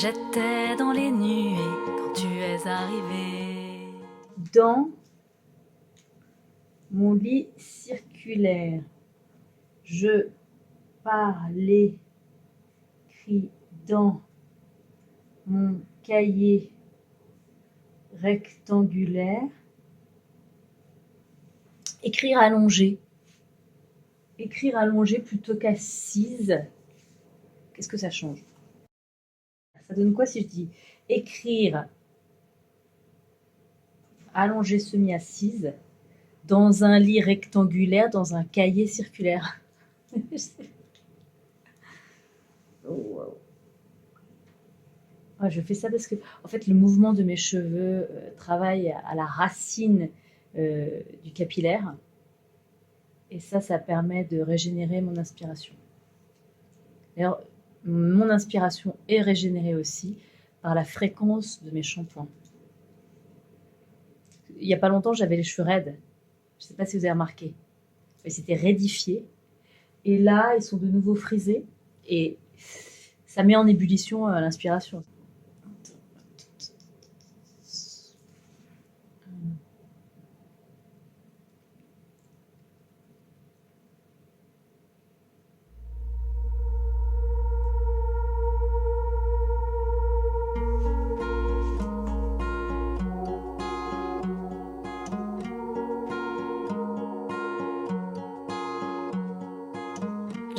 J'étais dans les nuées quand tu es arrivé. Dans mon lit circulaire, je parlais, écrit dans mon cahier rectangulaire. Écrire allongé. Écrire allongé plutôt qu'assise. Qu'est-ce que ça change? Ça donne quoi si je dis écrire allongé semi-assise dans un lit rectangulaire, dans un cahier circulaire? Oh, wow. Ah, je fais ça parce que, en fait, le mouvement de mes cheveux travaille à la racine du capillaire. Et ça permet de régénérer mon inspiration. D'ailleurs, mon inspiration est régénérée aussi par la fréquence de mes shampoings. Il n'y a pas longtemps, j'avais les cheveux raides. Je ne sais pas si vous avez remarqué. Ils s'étaient raidifiés. Et là, ils sont de nouveau frisés. Et ça met en ébullition l'inspiration.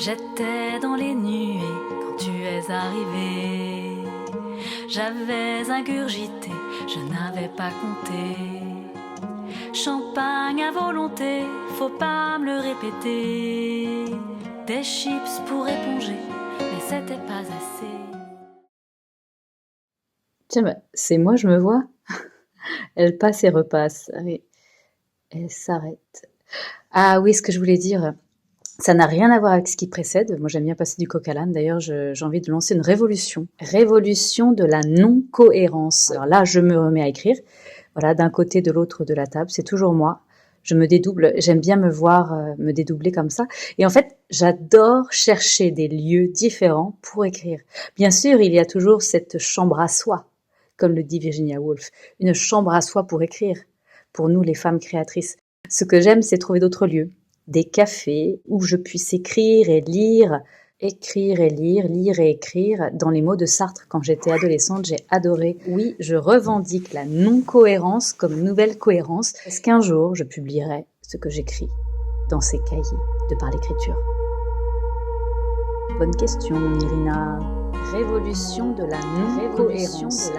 J'étais dans les nuées quand tu es arrivé. J'avais ingurgité, je n'avais pas compté. Champagne à volonté, faut pas me le répéter. Des chips pour éponger, mais c'était pas assez. Tiens, bah, c'est moi, je me vois. Elle passe et repasse. Oui. Elle s'arrête. Ah oui, ce que je voulais dire, ça n'a rien à voir avec ce qui précède. Moi, j'aime bien passer du coq à l'âne. D'ailleurs, j'ai envie de lancer une révolution. Révolution de la non-cohérence. Alors là, je me remets à écrire. Voilà, d'un côté, de l'autre de la table. C'est toujours moi. Je me dédouble. J'aime bien me voir me dédoubler comme ça. Et en fait, j'adore chercher des lieux différents pour écrire. Bien sûr, il y a toujours cette chambre à soi, comme le dit Virginia Woolf. Une chambre à soi pour écrire. Pour nous, les femmes créatrices. Ce que j'aime, c'est trouver d'autres lieux. Des cafés où je puisse écrire et lire, lire et écrire. Dans les mots de Sartre, quand j'étais adolescente, j'ai adoré. Oui, je revendique la non-cohérence comme nouvelle cohérence. Est-ce qu'un jour, je publierai ce que j'écris dans ces cahiers de par l'écriture? Bonne question, Irina. Révolution de la non-cohérence.